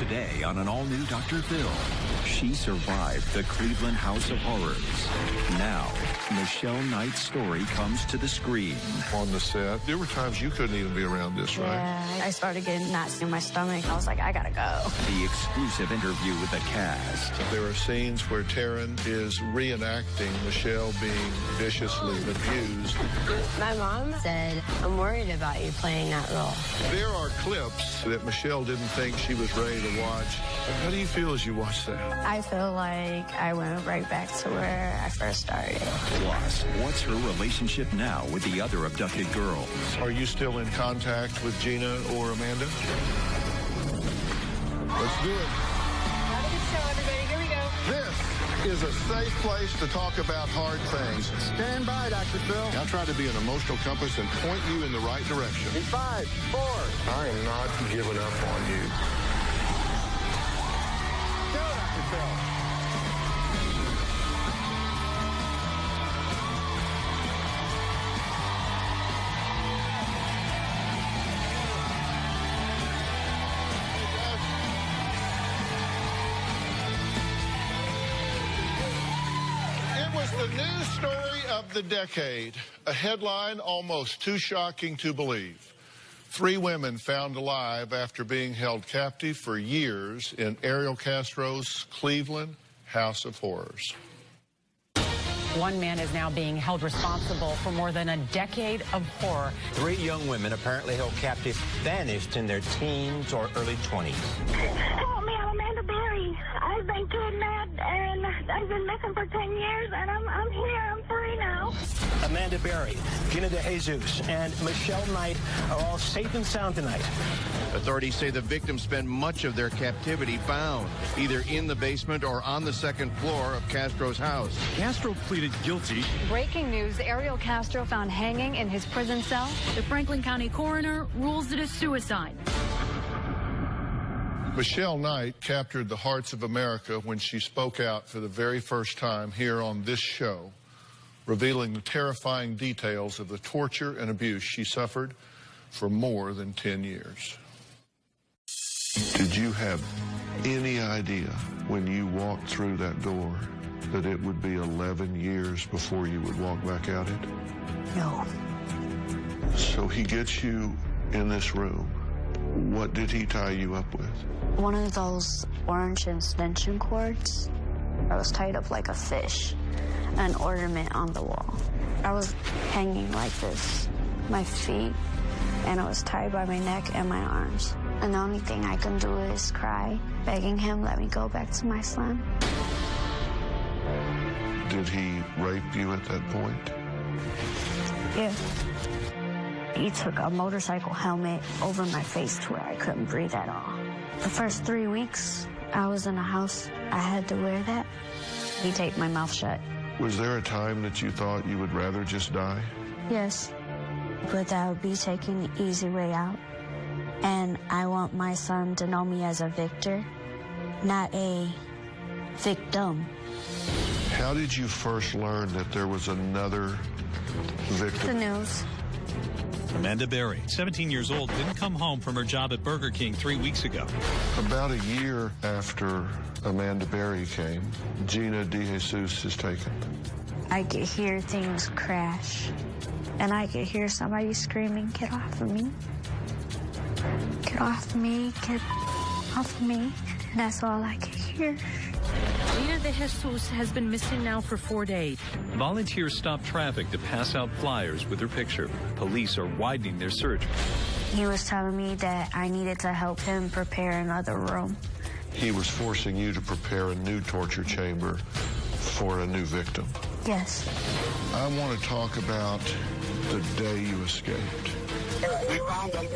Today on an all-new Dr. Phil, she survived the Cleveland House of Horrors. Now, Michelle Knight's story comes to the screen. On the set, there were times you couldn't even be around this, right? Yeah, I started getting knots in my stomach. I was like, I gotta go. The exclusive interview with the cast. There are scenes where Trahan is reenacting Michelle being viciously abused. My mom said, I'm worried about you playing that role. There are clips that Michelle didn't think she was ready to watch. How do you feel as you watch that? I feel like I went right back to where I first started. Plus, what's her relationship now with the other abducted girls? Are you still in contact with Gina or Amanda? Let's do it. Have a good show, everybody. Here we go. This is a safe place to talk about hard things. Stand by, Dr. Phil. I'll try to be an emotional compass and point you in the right direction. In 5, 4. I am not giving up on you. Go, Dr. Phil. The news story of the decade, a headline almost too shocking to believe. 3 women found alive after being held captive for years in Ariel Castro's Cleveland House of Horrors. One man is now being held responsible for more than a decade of horror. 3 young women apparently held captive vanished in their teens or early 20s. Help me, I'm Amanda Berry. I've been kidnapped and I've been missing for 10 years and I'm here, I'm free now. Amanda Berry, Gina DeJesus, and Michelle Knight are all safe and sound tonight. Authorities say the victims spent much of their captivity bound, either in the basement or on the 2nd floor of Castro's house. Castro pleaded guilty. Breaking news, Ariel Castro found hanging in his prison cell. The Franklin County coroner rules it a suicide. Michelle Knight captured the hearts of America when she spoke out for the very first time here on this show, revealing the terrifying details of the torture and abuse she suffered for more than 10 years. Did you have any idea when you walked through that door that it would be 11 years before you would walk back out it? No. So he gets you in this room. What did he tie you up with? One of those orange extension cords. I was tied up like a fish, an ornament on the wall. I was hanging like this, my feet, and I was tied by my neck and my arms. And the only thing I can do is cry, begging him, let me go back to my son. Did he rape you at that point? Yeah. He took a motorcycle helmet over my face to where I couldn't breathe at all. The first 3 weeks I was in the house, I had to wear that. He taped my mouth shut. Was there a time that you thought you would rather just die? Yes, but that would be taking the easy way out. And I want my son to know me as a victor, not a victim. How did you first learn that there was another victim? The news. Amanda Berry, 17 years old, didn't come home from her job at Burger King 3 weeks ago. About a year after Amanda Berry came, Gina DeJesus is taken. I could hear things crash, and I could hear somebody screaming, "Get off of me. Get off me, get off me." And that's all I could hear. Gina DeJesus has been missing now for 4 days. Volunteers stopped traffic to pass out flyers with her picture. Police are widening their search. He was telling me that I needed to help him prepare another room. He was forcing you to prepare a new torture chamber for a new victim. Yes. I want to talk about the day you escaped. We found them.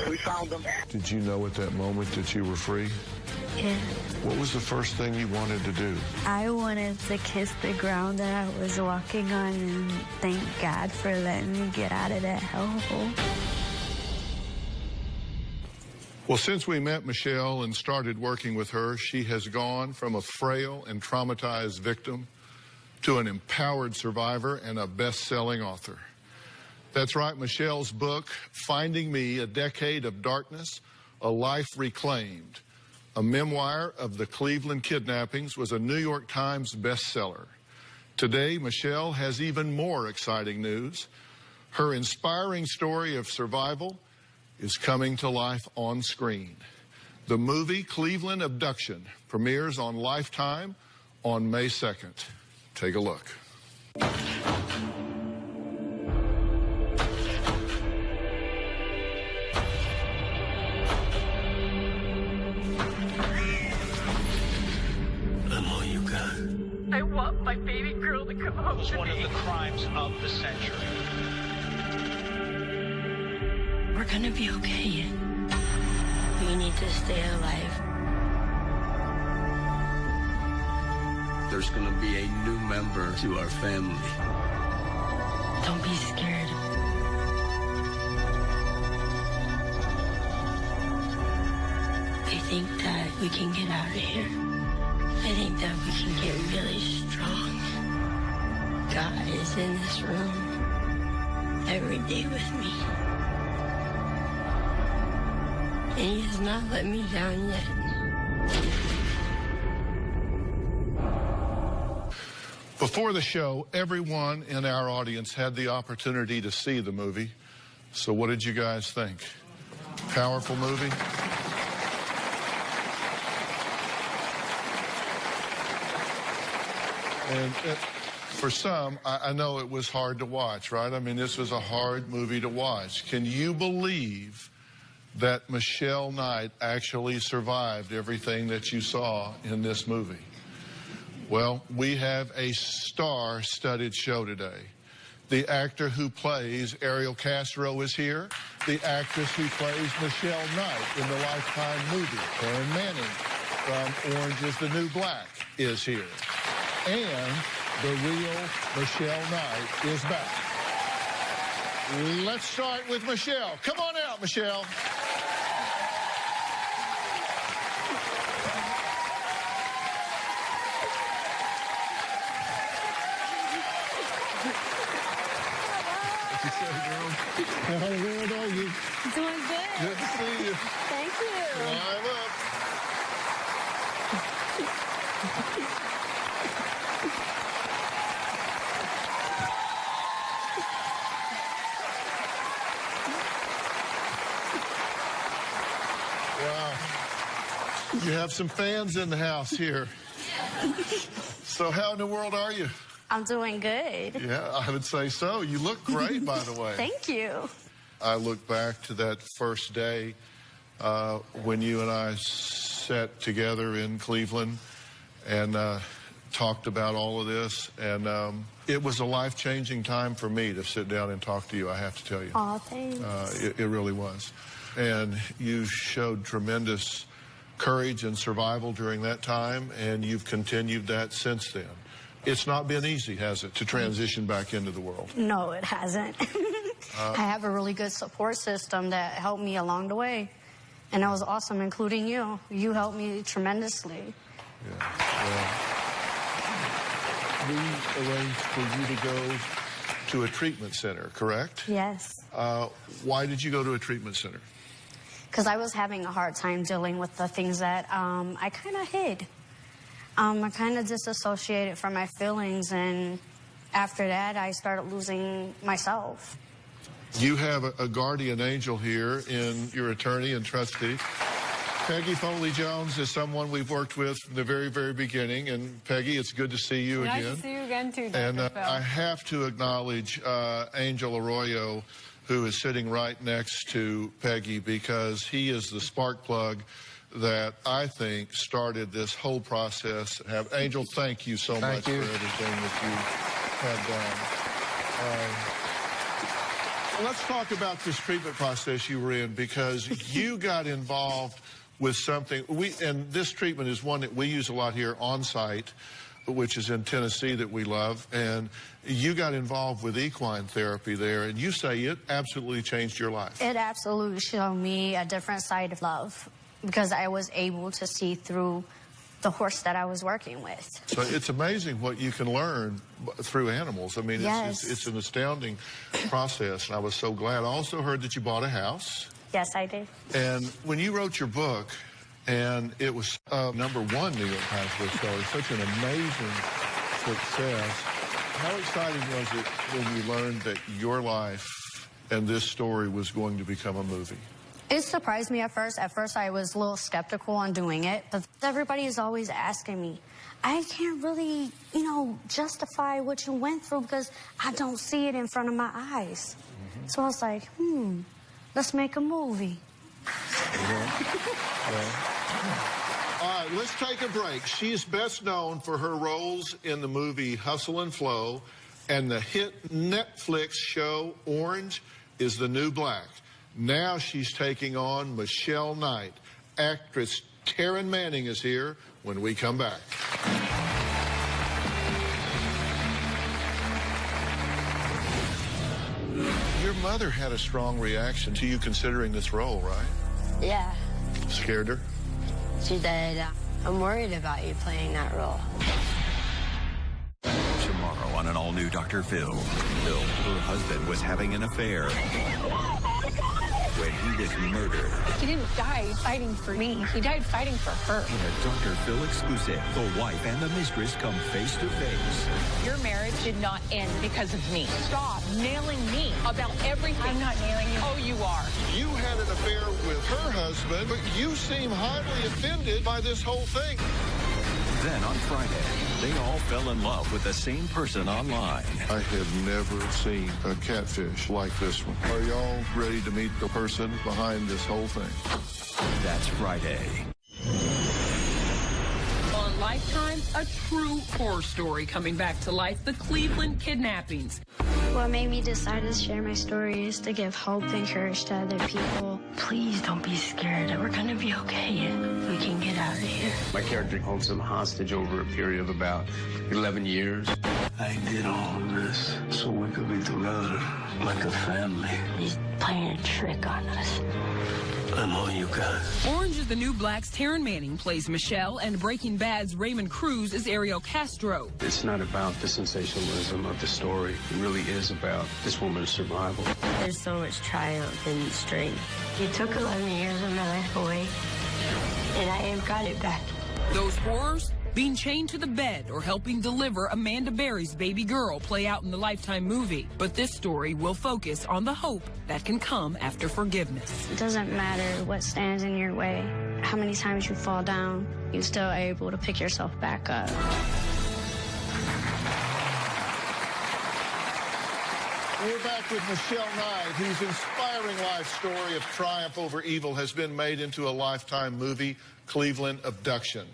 We found them. Did you know at that moment that you were free? Yeah. What was the first thing you wanted to do? I wanted to kiss the ground that I was walking on and thank God for letting me get out of that hellhole. Well, since we met Michelle and started working with her, she has gone from a frail and traumatized victim to an empowered survivor and a best-selling author. That's right, Michelle's book, Finding Me, A Decade of Darkness, A Life Reclaimed, a memoir of the Cleveland kidnappings, was a New York Times bestseller. Today, Michelle has even more exciting news. Her inspiring story of survival is coming to life on screen. The movie Cleveland Abduction premieres on Lifetime on May 2nd. Take a look. I want my baby girl to come home. It was one of the crimes of the century. We're gonna be okay. We need to stay alive. There's gonna be a new member to our family. Don't be scared. I think that we can get out of here. I think that we can get really strong. God is in this room every day with me. And He has not let me down yet. Before the show, everyone in our audience had the opportunity to see the movie. So what did you guys think? Powerful movie? And for some, I know it was hard to watch, right? I mean, this was a hard movie to watch. Can you believe that Michelle Knight actually survived everything that you saw in this movie? Well, we have a star-studded show today. The actor who plays Ariel Castro is here. The actress who plays Michelle Knight in the Lifetime movie, Karen Manning from Orange is the New Black, is here. And the real Michelle Knight is back. Let's start with Michelle. Come on out, Michelle. How in the world are you? Doing good. Good to see you. Thank you. Climb up. Wow. You have some fans in the house here. So how in the world are you? I'm doing good. Yeah, I would say so. You look great, by the way. Thank you. I look back to that first day when you and I sat together in Cleveland and talked about all of this. And it was a life-changing time for me to sit down and talk to you, I have to tell you. Aw, thanks. It really was. And you showed tremendous courage and survival during that time, and you've continued that since then. It's not been easy, has it, to transition back into the world? No, it hasn't. I have a really good support system that helped me along the way. And it was awesome, including you. You helped me tremendously. Yeah. We arranged for you to go to a treatment center, correct? Yes. Why did you go to a treatment center? Because I was having a hard time dealing with the things that I kind of hid. I kind of disassociated from my feelings, and after that, I started losing myself. You have a guardian angel here in your attorney and trustee. Peggy Foley-Jones is someone we've worked with from the very, very beginning. And Peggy, it's good to see you again. Nice to see you again, too, Dr. And Phil. I have to acknowledge Angel Arroyo, who is sitting right next to Peggy, because he is the spark plug that I think started this whole process. Angel, thank you so much for everything that you have done. Let's talk about this treatment process you were in, because you got involved with something. And this treatment is one that we use a lot here on site, which is in Tennessee, that we love. And you got involved with equine therapy there, and you say it absolutely changed your life. It absolutely showed me a different side of love, because I was able to see through the horse that I was working with. So it's amazing what you can learn through animals. I mean, yes. it's an astounding process, and I was so glad. I also heard that you bought a house. Yes, I did. And when you wrote your book And it was #1 New York Times bestseller. Such an amazing success. How exciting was it when you learned that your life and this story was going to become a movie? It surprised me at first. At first, I was a little skeptical on doing it, but everybody is always asking me, I can't really, justify what you went through because I don't see it in front of my eyes. So I was like, let's make a movie. All right, let's take a break. She's best known for her roles in the movie Hustle and Flow and the hit Netflix show Orange is the New Black. Now she's taking on Michelle Knight. Actress Taryn Manning is here when we come back. Your mother had a strong reaction to you considering this role, right? Yeah. Scared her? She did. I'm worried about you playing that role. Tomorrow on an all-new Dr. Phil. Phil, her husband, was having an affair when he was murdered. He didn't die fighting for me. He died fighting for her. In a Dr. Phil exclusive, the wife and the mistress come face to face. Your marriage did not end because of me. Stop nailing me about everything. I'm not nailing you. Oh, you are. You had an affair with her husband, but you seem highly offended by this whole thing. Then on Friday, they all fell in love with the same person online. I have never seen a catfish like this one. Are y'all ready to meet the person behind this whole thing? That's Friday. On Lifetime, a true horror story coming back to life, the Cleveland kidnappings. What made me decide to share my story is to give hope and courage to other people. Please don't be scared. We're gonna be okay. We can get out of here. My character holds them hostage over a period of about 11 years. I did all of this so we could be together like a family. He's playing a trick on us. I'm all you got. Orange is the New Black's Taryn Manning plays Michelle, and Breaking Bad's Raymond Cruz is Ariel Castro. It's not about the sensationalism of the story. It really is about this woman's survival. There's so much triumph and strength. You took 11 years of my life away, and I have got it back. Those horrors? Being chained to the bed or helping deliver Amanda Berry's baby girl play out in the Lifetime movie. But this story will focus on the hope that can come after forgiveness. It doesn't matter what stands in your way, how many times you fall down, you're still able to pick yourself back up. We're back with Michelle Knight, whose inspiring life story of triumph over evil has been made into a Lifetime movie, Cleveland Abduction.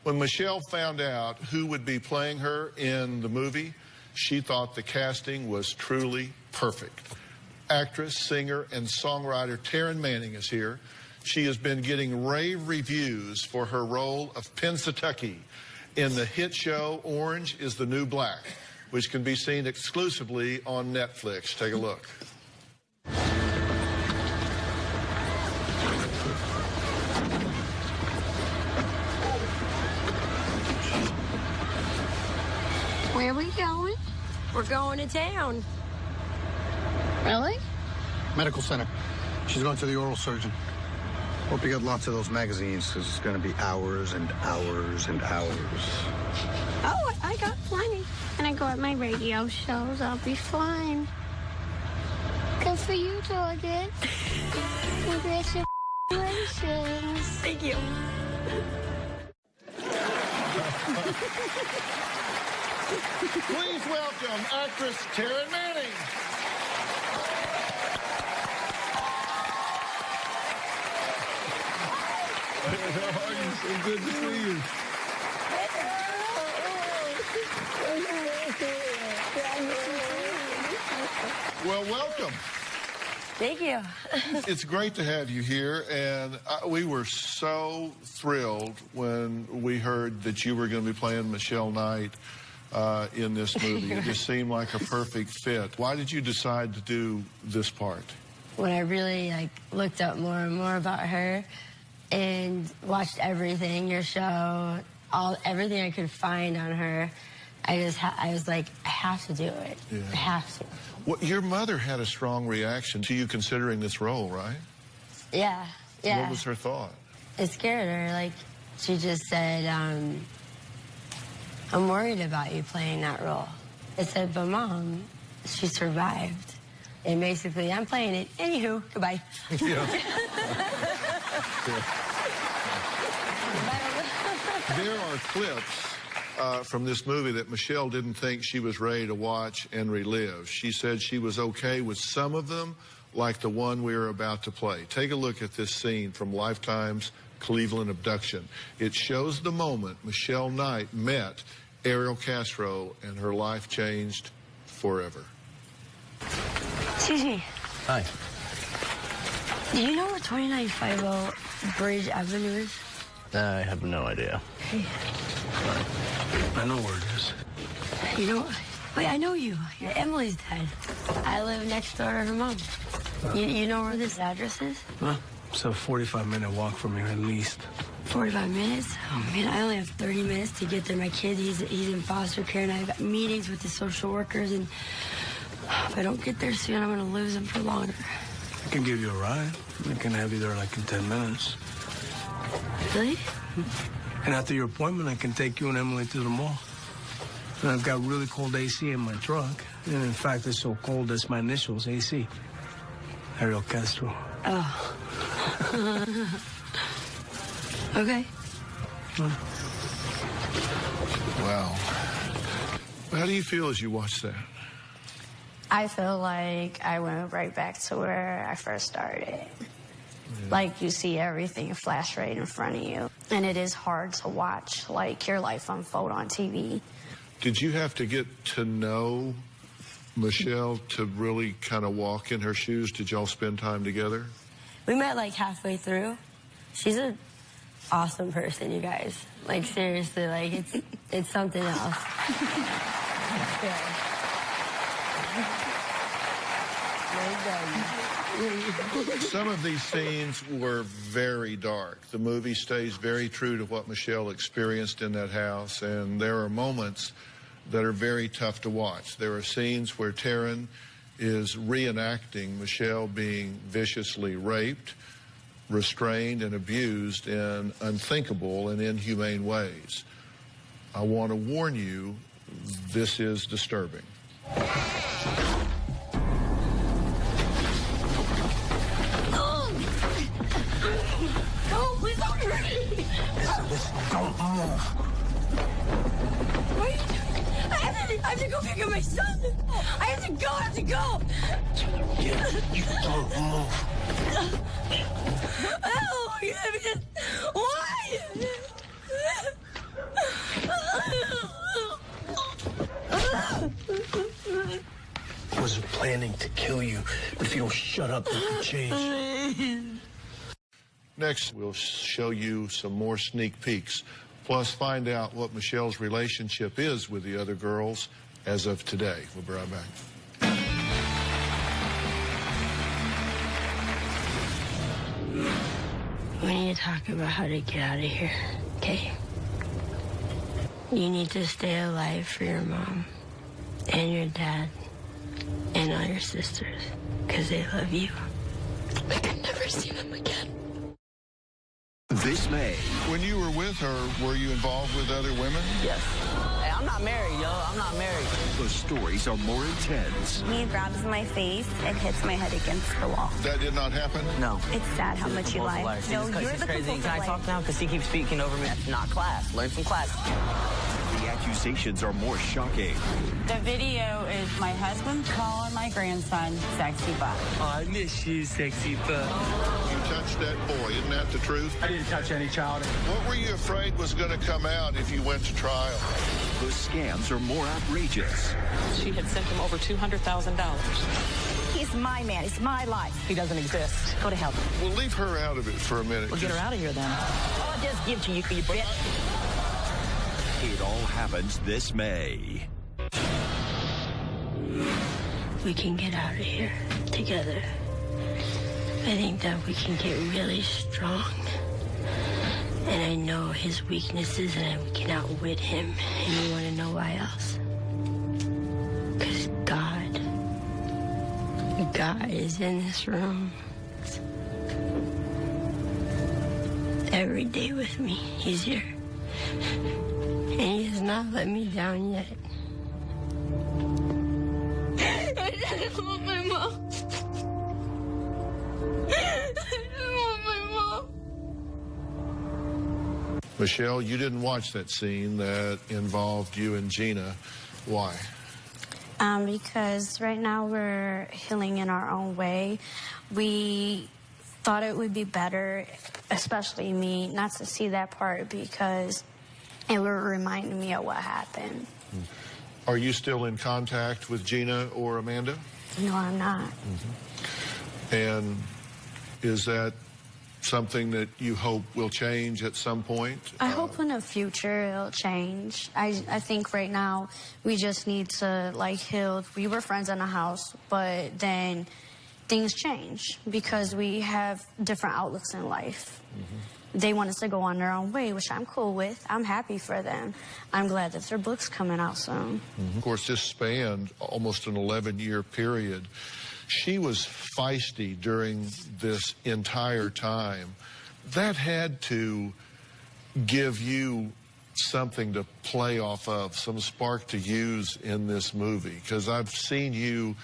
When Michelle found out who would be playing her in the movie, she thought the casting was truly perfect. Actress, singer, and songwriter Taryn Manning is here. She has been getting rave reviews for her role of Pennsatucky in the hit show Orange is the New Black, which can be seen exclusively on Netflix. Take a look. Where are we going? We're going to town. Really? Medical center. She's going to the oral surgeon. Hope you got lots of those magazines, because it's going to be hours and hours and hours. Oh, I got plenty. And I go at my radio shows. I'll be fine. Good for you, Jordan. Congratulations. Thank you. Please welcome actress Taryn Manning. How are you? So good to see you. Well, welcome. Thank you. It's great to have you here, and we were so thrilled when we heard that you were going to be playing Michelle Knight in this movie. It just seemed like a perfect fit. Why did you decide to do this part? When I really looked up more and more about her and watched everything, your show, everything I could find on her, I was like, I have to do it. Yeah. I have to. Well, your mother had a strong reaction to you considering this role, right? Yeah, yeah. What was her thought? It scared her. Like, she just said, I'm worried about you playing that role. I said, but Mom, she survived. And basically, I'm playing it. Anywho, goodbye. Yeah. There are clips from this movie that Michelle didn't think she was ready to watch and relive. She said she was okay with some of them, like the one we are about to play. Take a look at this scene from Lifetime's Cleveland Abduction. It shows the moment Michelle Knight met Ariel Castro and her life changed forever. Gigi. Hi. Do you know where 2950 Bridge Avenue is? I have no idea. Hey. I know where it is. You know, wait, I know you. You're Emily's dad. I live next door to her mom. You know where this address is? Well, it's a 45-minute walk from here at least. 45 minutes? Oh, man, I only have 30 minutes to get there. My kid, he's in foster care, and I've got meetings with the social workers, and if I don't get there soon, I'm going to lose him for longer. I can give you a ride. I can have you there like in 10 minutes. Really? And after your appointment, I can take you and Emily to the mall. And I've got really cold AC in my truck. And in fact, it's so cold, that's my initials, AC. Ariel Castro. Oh. Okay. Wow. How do you feel as you watch that? I feel like I went right back to where I first started. Like, you see everything flash right in front of you. And it is hard to watch, like, your life unfold on TV. Did you have to get to know Michelle to really kind of walk in her shoes? Did y'all spend time together? We met, like, halfway through. She's an awesome person, you guys. Like, seriously, like, it's something else. Yeah. Some of these scenes were very dark. The movie stays very true to what Michelle experienced in that house, and there are moments that are very tough to watch. There are scenes where Trahan is reenacting Michelle being viciously raped, restrained, and abused in unthinkable and inhumane ways. I want to warn you, this is disturbing. Oh, please don't hurt me. Listen, don't move. What are you doing? I have to go pick up my son. I have to go. Yeah, you don't move. Oh, why? I wasn't planning to kill you, but if you don't shut up, that could change. Next, we'll show you some more sneak peeks, plus find out what Michelle's relationship is with the other girls as of today. We'll be right back. We need to talk about how to get out of here, okay? You need to stay alive for your mom and your dad and all your sisters, because they love you. I could never see them again. This May. When you were with her, were you involved with other women? Yes. Hey, I'm not married, yo. I'm not married. The stories are more intense. He grabs my face and hits my head against the wall. That did not happen? No. It's sad how much you lie. No, you're the crazy. Can I talk now? Because he keeps speaking over me. That's not class. Learn some class. The accusations are more shocking. The video is my husband calling my grandson sexy butt. Oh, I miss you, sexy butt. You touched that boy. Isn't that the truth? I didn't touch any child. What were you afraid was going to come out if you went to trial? The scams are more outrageous. She had sent him over $200,000. He's my man. It's my life. He doesn't exist. Go to hell. We'll leave her out of it for a minute. We'll get her out of here then. I'll just give to you, you bitch. It all happens this May. We can get out of here together. I think that we can get really strong. And I know his weaknesses, and we can outwit him. And you want to know why else? Because God is in this room. every day with me. He's here. And he has not let me down yet. I want my mom. I want my mom. Michelle, you didn't watch that scene that involved you and Gina. Why? Because right now we're healing in our own way. We thought it would be better, especially me, not to see that part because it would remind me of what happened. Are you still in contact with Gina or Amanda? No, I'm not. And is that something that you hope will change at some point? I hope in the future it'll change. I think right now we just need to like heal. We were friends in the house, but then things change because we have different outlooks in life. They want us to go on their own way, which I'm cool with. I'm happy for them. I'm glad that their book's coming out soon. Of course, this spanned almost an 11-year period. She was feisty during this entire time. That had to give you something to play off of, some spark to use in this movie, because I've seen you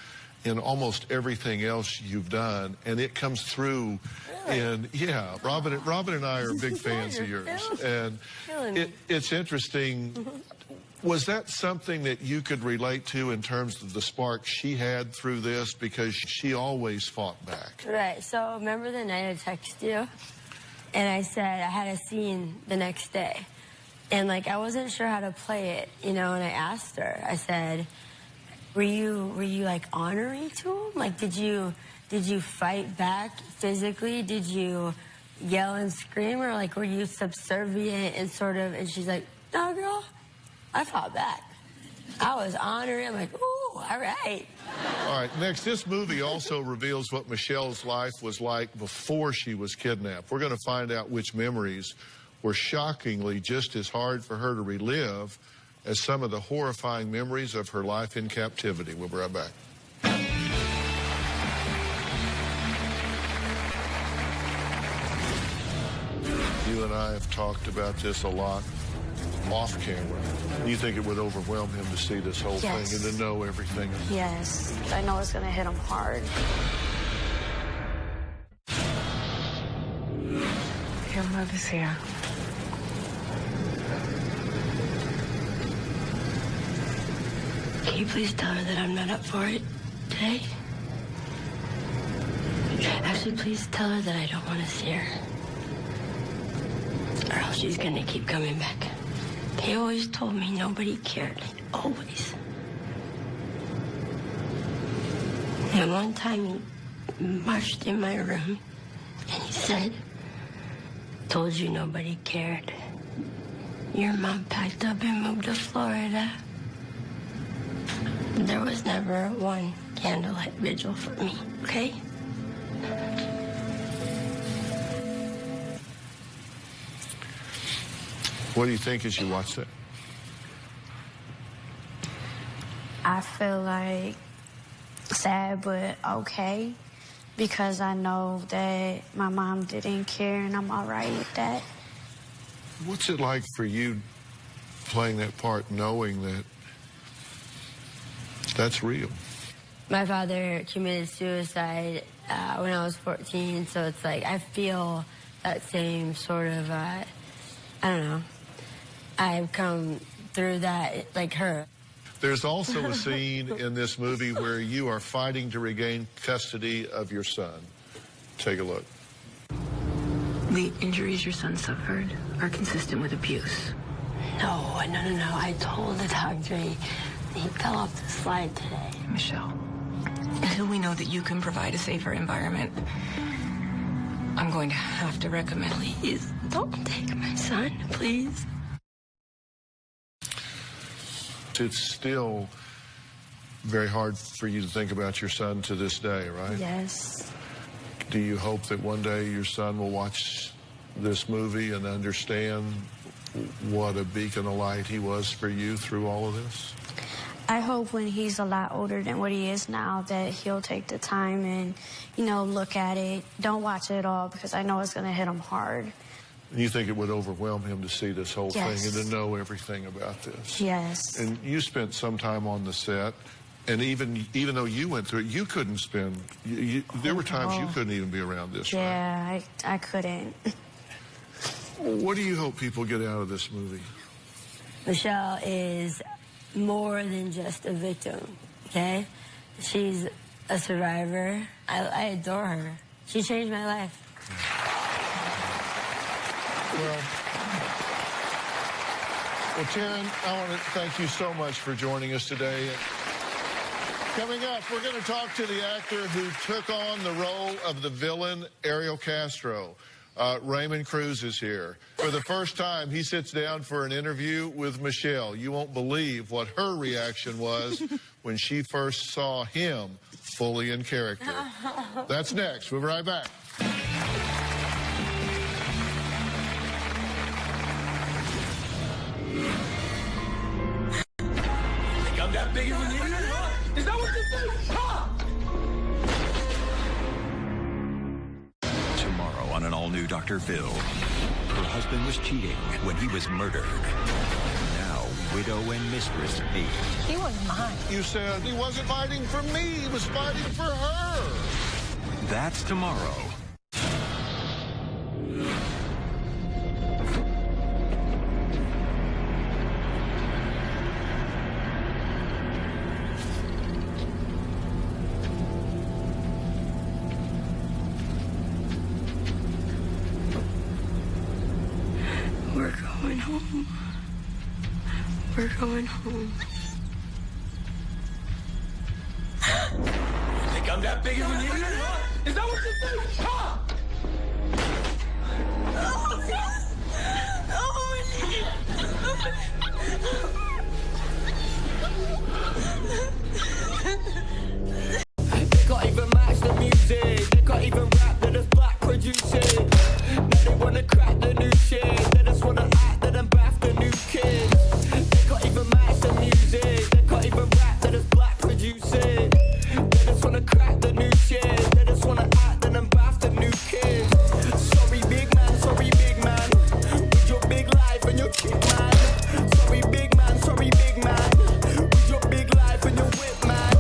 in almost everything else you've done, and it comes through. And yeah, Robin and I are big fans of yours, and it's interesting. Was that something that you could relate to in terms of the spark she had through this? Because she always fought back. Right, so remember the night I texted you? And I said I had a scene the next day. And like, I wasn't sure how to play it, you know, and I asked her, I said, were you like honorary to him? Like, did you fight back physically? Did you yell and scream, or like, were you subservient and sort of, and she's like, no, girl, I fought back. I was honoring. I'm like, ooh, all right. All right, next, this movie also reveals what Michelle's life was like before she was kidnapped. We're going to find out which memories were shockingly just as hard for her to relive as some of the horrifying memories of her life in captivity. We'll be right back. You and I have talked about this a lot off camera. You think it would overwhelm him to see this whole thing and to know everything? Yes, I know it's going to hit him hard. Your mother's here. Can you please tell her that I'm not up for it today? Actually, please tell her that I don't want to see her. Or else she's gonna keep coming back. They always told me nobody cared. Always. And one time he marched in my room and he said, told you nobody cared. Your mom packed up and moved to Florida. There was never one candlelight vigil for me, okay? What do you think as you watch that? I feel like sad, but okay, because I know that my mom didn't care and I'm all right with that. What's it like for you playing that part, knowing that that's real? My father committed suicide when I was 14, so it's like I feel that same sort of, I don't know, I've come through that like her. There's also a scene in this movie where you are fighting to regain custody of your son. Take a look. The injuries your son suffered are consistent with abuse. No. I told the doctor he fell off the slide today. Michelle, until we know that you can provide a safer environment, I'm going to have to recommend. Please, don't take my son, please. It's still very hard for you to think about your son to this day, right? Yes. Do you hope that one day your son will watch this movie and understand what a beacon of light he was for you through all of this? I hope when he's a lot older than what he is now that he'll take the time and, you know, look at it. Don't watch it all because I know it's going to hit him hard. And you think it would overwhelm him to see this whole Yes. thing and to know everything about this? Yes. And you spent some time on the set, and even though you went through it, you couldn't spend. There were times you couldn't even be around this. Right? Yeah, I couldn't. What do you hope people get out of this movie? Michelle is more than just a victim, okay? She's a survivor. I adore her. She changed my life. Well, Taryn, I want to thank you so much for joining us today. Coming up, we're going to talk to the actor who took on the role of the villain, Ariel Castro. Raymond Cruz is here. For the first time, he sits down for an interview with Michelle. You won't believe what her reaction was when she first saw him fully in character. That's next. We'll be right back. Think I'm that big of an idiot? Is that what you think? Huh? Tomorrow on an all-new Dr. Phil. Her husband was cheating when he was murdered. Now, widow and mistress meet. He was mine. You said he wasn't fighting for me, he was fighting for her. That's tomorrow. We're going home. We're going home. Think I'm that big of an idiot? Is that what you think? Huh? They can't even match the music. They can't even rap that is black producing. Now they wanna crack the new shit. They just wanna act that I'm bath the new kids. They can't even match the music. They can't even rap that is black producing. They just wanna crack the new shit. They just wanna act that I'm bath the new kids. Sorry big man, with your big life and your kick man. Sorry big man, with your big life and your whip man.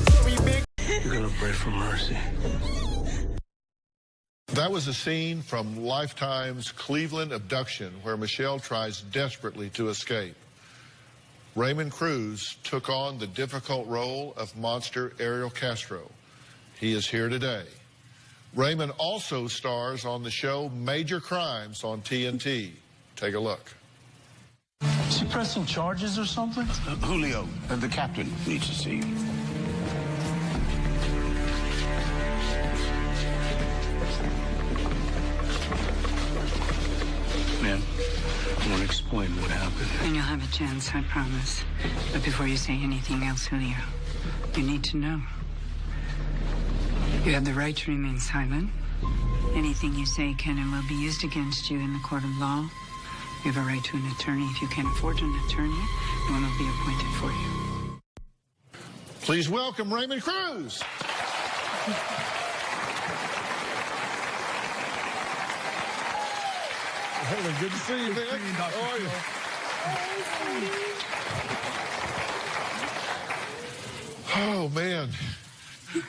Sorry big. You're gonna pray for mercy. That was a scene from Lifetime's Cleveland Abduction, where Michelle tries desperately to escape. Raymond Cruz took on the difficult role of monster Ariel Castro. He is here today. Raymond also stars on the show Major Crimes on TNT. Take a look. Is she pressing charges or something? Julio, the captain needs to see you. Man, I want to explain what happened. And you'll have a chance, I promise. But before you say anything else, Julio, you need to know. You have the right to remain silent. Anything you say can and will be used against you in the court of law. You have a right to an attorney. If you can't afford an attorney, one will be appointed for you. Please welcome Raymond Cruz. Hey, good to see you, man. How are you? Oh, man.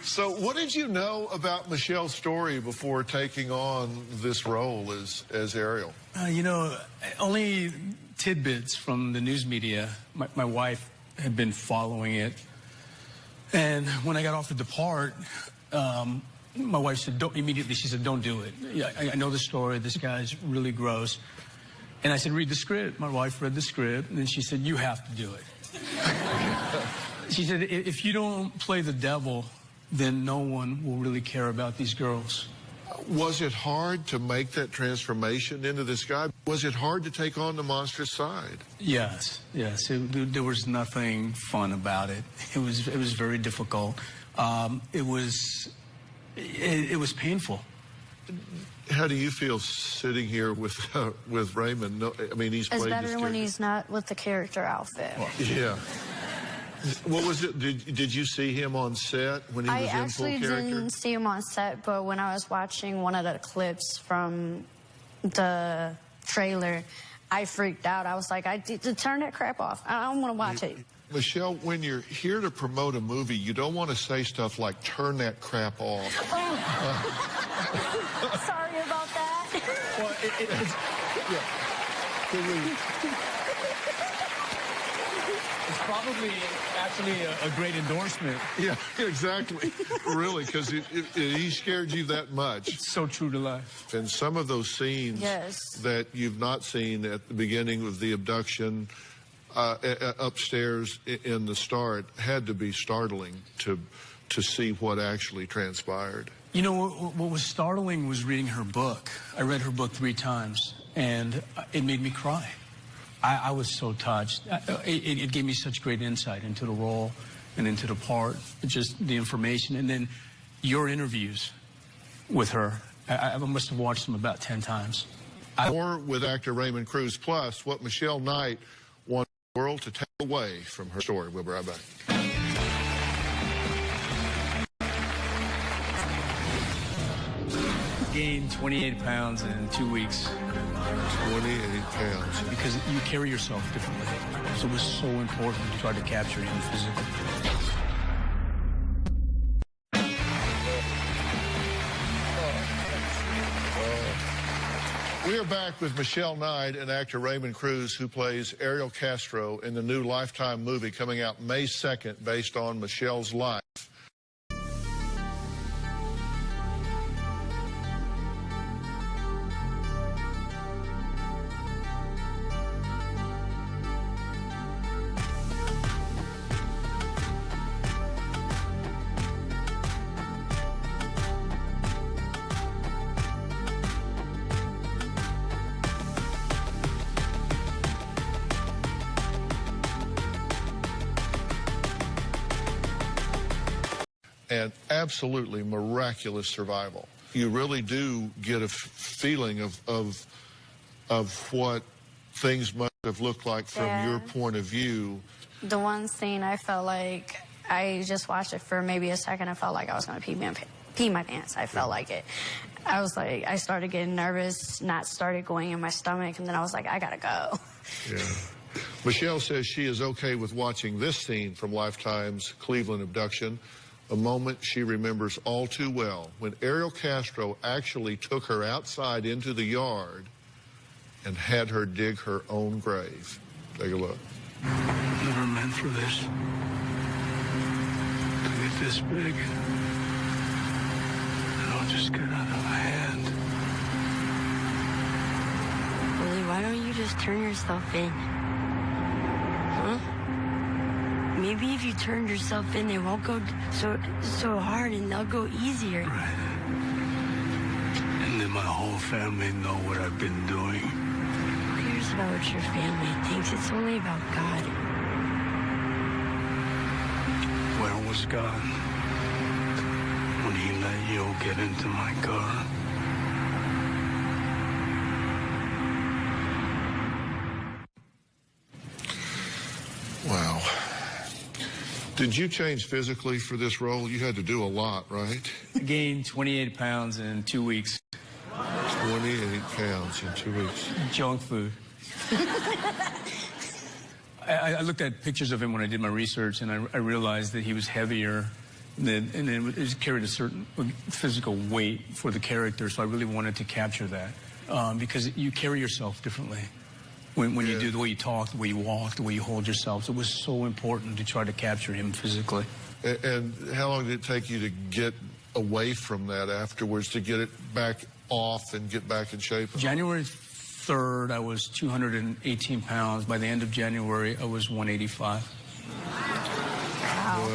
So what did you know about Michelle's story before taking on this role as Ariel? You know, only tidbits from the news media. My wife had been following it. And when I got offered the part, my wife said, she said, don't do it. Yeah, I know the story. This guy's really gross. And I said, read the script. My wife read the script. And then she said, you have to do it. She said, if you don't play the devil, then no one will really care about these girls. Was it hard to make that transformation into this guy? Was it hard to take on the monstrous side? Yes. There was nothing fun about it. It was very difficult. It was painful. How do you feel sitting here with Raymond? No, I mean, he's It's played better this when character. he's not with the character outfit. Yeah. What was it? Did you see him on set when he was in full actually character? didn't see him on set, but when I was watching one of the clips from the trailer, I freaked out. I was like, I need to turn that crap off. I don't want to watch it. Michelle, when you're here to promote a movie, you don't want to say stuff like, turn that crap off. Sorry about that. Well, it's probably actually a great endorsement. Yeah, exactly. Really, because he scared you that much. It's so true to life. And some of those scenes that you've not seen at the beginning of the abduction, upstairs in the start, had to be startling to see what actually transpired. You know, what was startling was reading her book. I read her book 3 times, and it made me cry. I was so touched. It gave me such great insight into the role and into the part, just the information. And then your interviews with her, I must have watched them about 10 times. More with actor Raymond Cruz, plus what Michelle Knight wants the world to take away from her story. We'll be right back. Gained 28 pounds in 2 weeks. 28 pounds. Because you carry yourself differently. So it was so important to try to capture him physically. We are back with Michelle Knight and actor Raymond Cruz, who plays Ariel Castro in the new Lifetime movie coming out May 2nd, based on Michelle's life. And absolutely miraculous survival. You really do get a feeling of what things must have looked like from your point of view. The one scene, I felt like I just watched it for maybe a second. I felt like I was going to pee my pants. I felt like it. I was like, I started getting nervous, knots started going in my stomach, and then I was like, I gotta go. Yeah. Michelle says she is okay with watching this scene from Lifetime's Cleveland abduction, a moment she remembers all too well, when Ariel Castro actually took her outside into the yard and had her dig her own grave. Take a look. Never meant for this to get this big. It all just got out of my hand. Willie, why don't you just turn yourself in? Huh? Maybe if you turned yourself in, they won't go so hard and they'll go easier. Right. And then my whole family know what I've been doing. Who cares about what your family thinks? It's only about God. Where was God when he let you get into my car? Wow. Did you change physically for this role? You had to do a lot, right? I gained 28 pounds in 2 weeks. 28 pounds in 2 weeks. Junk food. I looked at pictures of him when I did my research, and I realized that he was heavier, and it carried a certain physical weight for the character, so I really wanted to capture that, because you carry yourself differently. When you do the way you talk, the way you walk, the way you hold yourself. So it was so important to try to capture him physically. And how long did it take you to get away from that afterwards, to get it back off and get back in shape? January 3rd, I was 218 pounds. By the end of January, I was 185. Wow.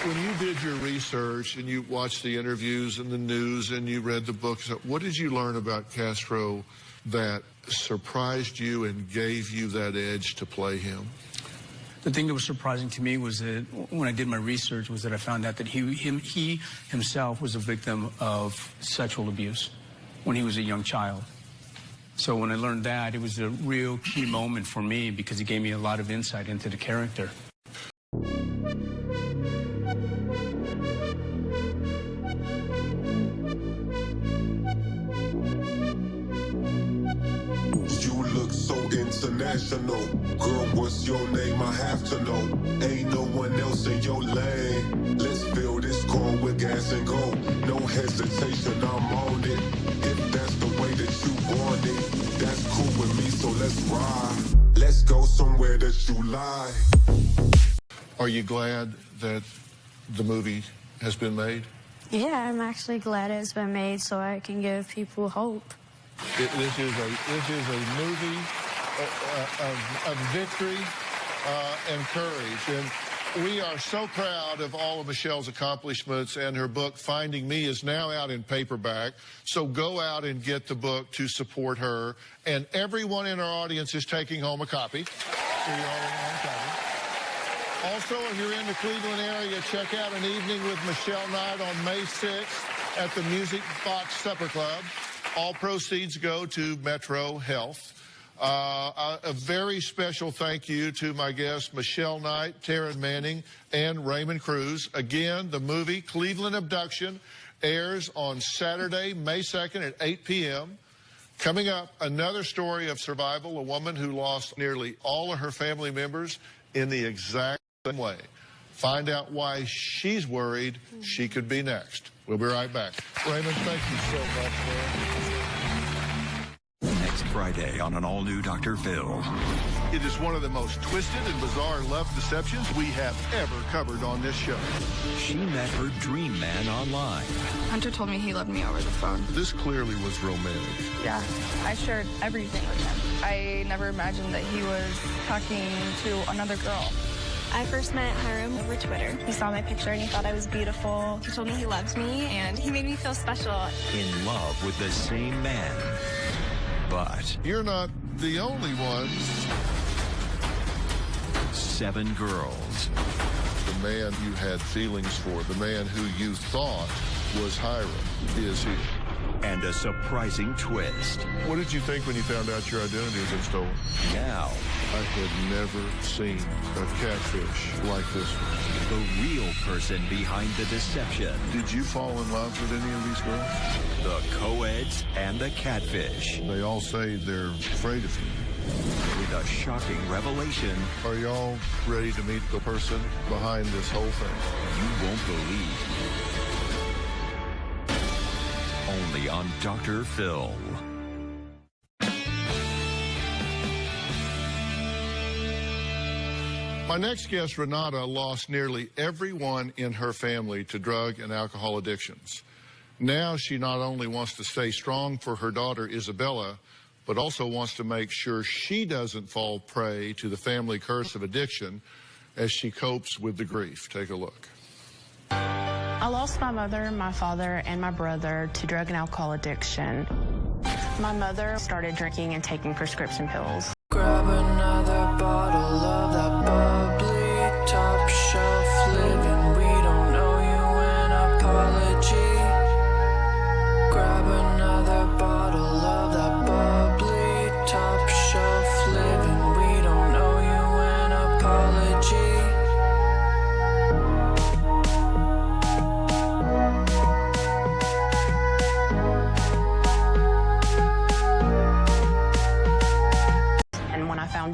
When you did your research and you watched the interviews and the news and you read the books, what did you learn about Castro that surprised you and gave you that edge to play him? The thing that was surprising to me was that when I did my research was that I found out that he himself was a victim of sexual abuse when he was a young child. So when I learned that, it was a real key moment for me because it gave me a lot of insight into the character. so international. Girl, what's your name? I have to know. Ain't no one else in your lane. Let's fill this car with gas and go. No hesitation, I'm on it. If that's the way that you want it, that's cool with me, so let's ride. Let's go somewhere that you lie. Are you glad that the movie has been made? Yeah, I'm actually glad it's been made so I can give people hope. This is a movie of victory and courage. And we are so proud of all of Michelle's accomplishments, and her book, Finding Me, is now out in paperback. So go out and get the book to support her. And everyone in our audience is taking home a copy. So you all have a copy. Also, if you're in the Cleveland area, check out An Evening with Michelle Knight on May 6th at the Music Box Supper Club. All proceeds go to Metro Health. A very special thank you to my guests, Michelle Knight, Taryn Manning, and Raymond Cruz. Again, the movie Cleveland Abduction airs on Saturday, May 2nd at 8 p.m. Coming up, another story of survival, a woman who lost nearly all of her family members in the exact same way. Find out why she's worried she could be next. We'll be right back. Raymond, thank you so much, man. Next Friday on an all-new Dr. Phil. It is one of the most twisted and bizarre love deceptions we have ever covered on this show. She met her dream man online. Hunter told me he loved me over the phone. This clearly was romantic. Yeah, I shared everything with him. I never imagined that he was talking to another girl. I first met Hiram over Twitter. He saw my picture and he thought I was beautiful. He told me he loved me and he made me feel special. In love with the same man. But you're not the only ones. 7 girls. The man you had feelings for, the man who you thought was Hiram, is here. And a surprising twist. What did you think when you found out your identity had been stolen? Now, I had never seen a catfish like this one. The real person behind the deception. Did you fall in love with any of these girls? The co-eds and the catfish. They all say they're afraid of you. With a shocking revelation. Are y'all ready to meet the person behind this whole thing? You won't believe. Only on Dr. Phil. My next guest, Renata, lost nearly everyone in her family to drug and alcohol addictions. Now she not only wants to stay strong for her daughter, Isabella, but also wants to make sure she doesn't fall prey to the family curse of addiction as she copes with the grief. Take a look. I lost my mother, my father, and my brother to drug and alcohol addiction. My mother started drinking and taking prescription pills. Grab another bottle of that bubbly, top shelf living. We don't owe you an apology. Grab another bottle of that bubbly, top shelf living. We don't owe you an apology.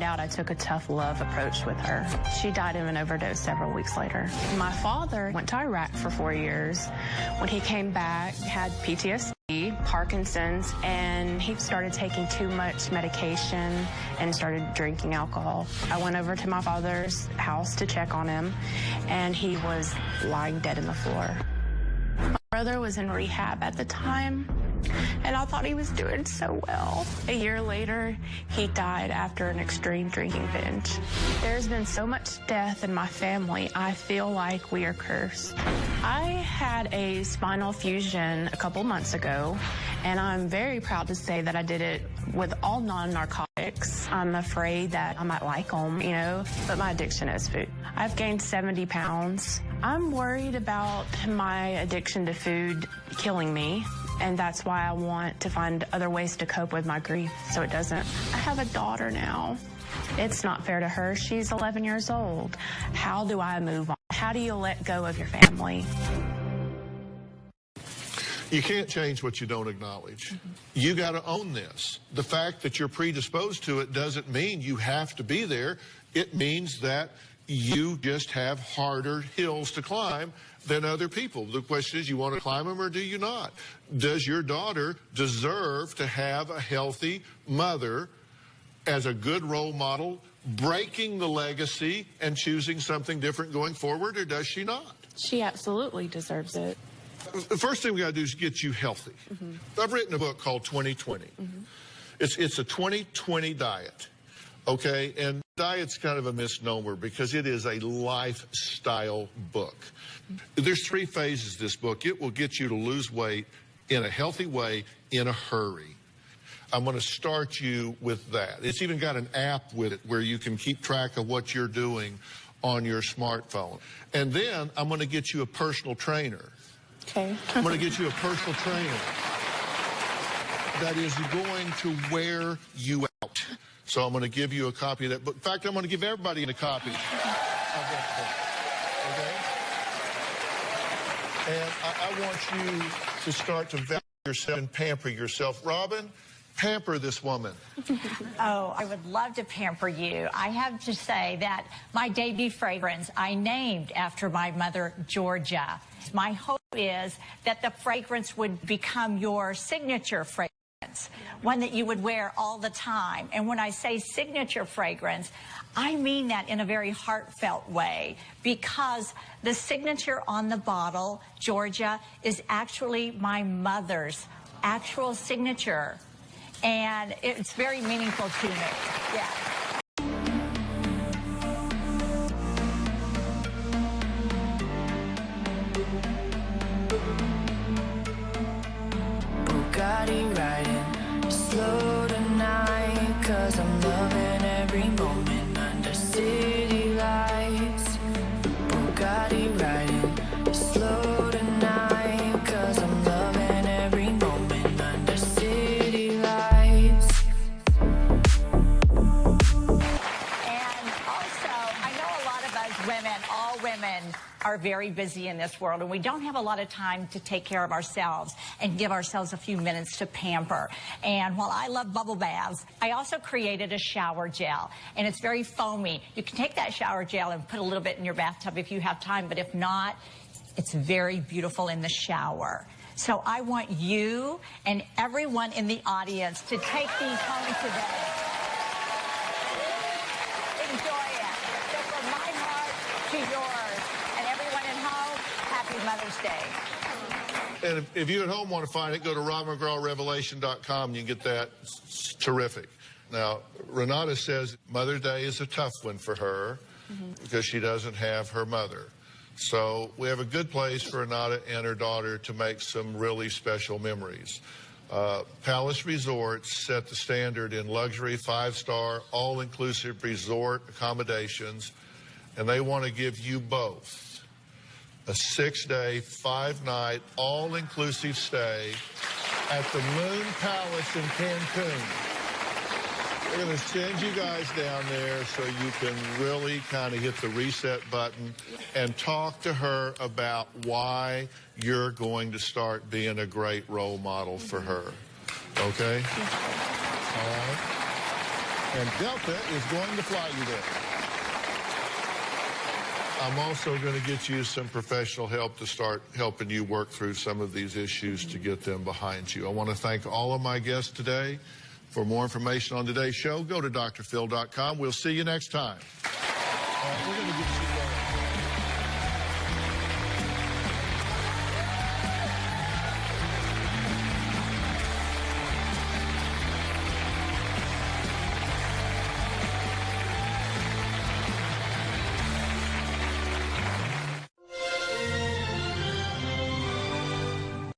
Out, I took a tough love approach with her. She died of an overdose several weeks later. My father went to Iraq for 4 years. When he came back, had PTSD, Parkinson's, and he started taking too much medication and started drinking alcohol. I went over to my father's house to check on him, and he was lying dead in the floor. My brother was in rehab at the time, and I thought he was doing so well. A year later, he died after an extreme drinking binge. There's been so much death in my family, I feel like we are cursed. I had a spinal fusion a couple months ago, and I'm very proud to say that I did it with all non-narcotics. I'm afraid that I might like them, you know, but my addiction is food. I've gained 70 pounds. I'm worried about my addiction to food killing me. And that's why I want to find other ways to cope with my grief so it doesn't. I have a daughter now. It's not fair to her. She's 11 years old. How do I move on? How do you let go of your family? You can't change what you don't acknowledge. You got to own this. The fact that you're predisposed to it doesn't mean you have to be there. It means that you just have harder hills to climb than other people. The question is, you want to climb them or do you not? Does your daughter deserve to have a healthy mother as a good role model, breaking the legacy and choosing something different going forward, or does she not? She absolutely deserves it. The first thing we got to do is get you healthy. I've written a book called 2020. It's a 2020 diet, okay? And diet's kind of a misnomer because it is a lifestyle book. There's 3 phases to this book. It will get you to lose weight in a healthy way in a hurry. I'm going to start you with that. It's even got an app with it where you can keep track of what you're doing on your smartphone. And then I'm going to get you a personal trainer. Okay. I'm going to get you a personal trainer that is going to wear you out. So I'm going to give you a copy of that book. In fact, I'm going to give everybody a copy of that book. Okay? And I want you to start to value yourself and pamper yourself. Robin, pamper this woman. Oh, I would love to pamper you. I have to say that my debut fragrance I named after my mother, Georgia. My hope is that the fragrance would become your signature fragrance, one that you would wear all the time. And when I say signature fragrance, I mean that in a very heartfelt way, because the signature on the bottle, Georgia, is actually my mother's actual signature. And it's very meaningful to me. Yeah. Bugatti riding slow tonight, 'cause I'm loving every moment under city lights. Bugatti riding slow tonight, 'cause I'm loving every moment under city lights. And also, I know a lot of us women, all women, are very busy in this world, and we don't have a lot of time to take care of ourselves and give ourselves a few minutes to pamper. And while I love bubble baths, I also created a shower gel, and it's very foamy. You can take that shower gel and put a little bit in your bathtub if you have time, but if not, it's very beautiful in the shower. So I want you and everyone in the audience to take these home today. Enjoy it. So from my heart to yours, and everyone at home, happy Mother's Day. And if you at home want to find it, go to robinmcgrawrevelation.com. You can get that. It's terrific. Now, Renata says Mother's Day is a tough one for her because she doesn't have her mother. So we have a good place for Renata and her daughter to make some really special memories. Palace Resorts set the standard in luxury 5-star all-inclusive resort accommodations, and they want to give you both a 6-day, 5-night, all-inclusive stay at the Moon Palace in Cancun. We're going to send you guys down there so you can really kind of hit the reset button and talk to her about why you're going to start being a great role model for her. Okay? All right? And Delta is going to fly you there. I'm also going to get you some professional help to start helping you work through some of these issues to get them behind you. I want to thank all of my guests today. For more information on today's show, go to drphil.com. We'll see you next time. We're going to get you going.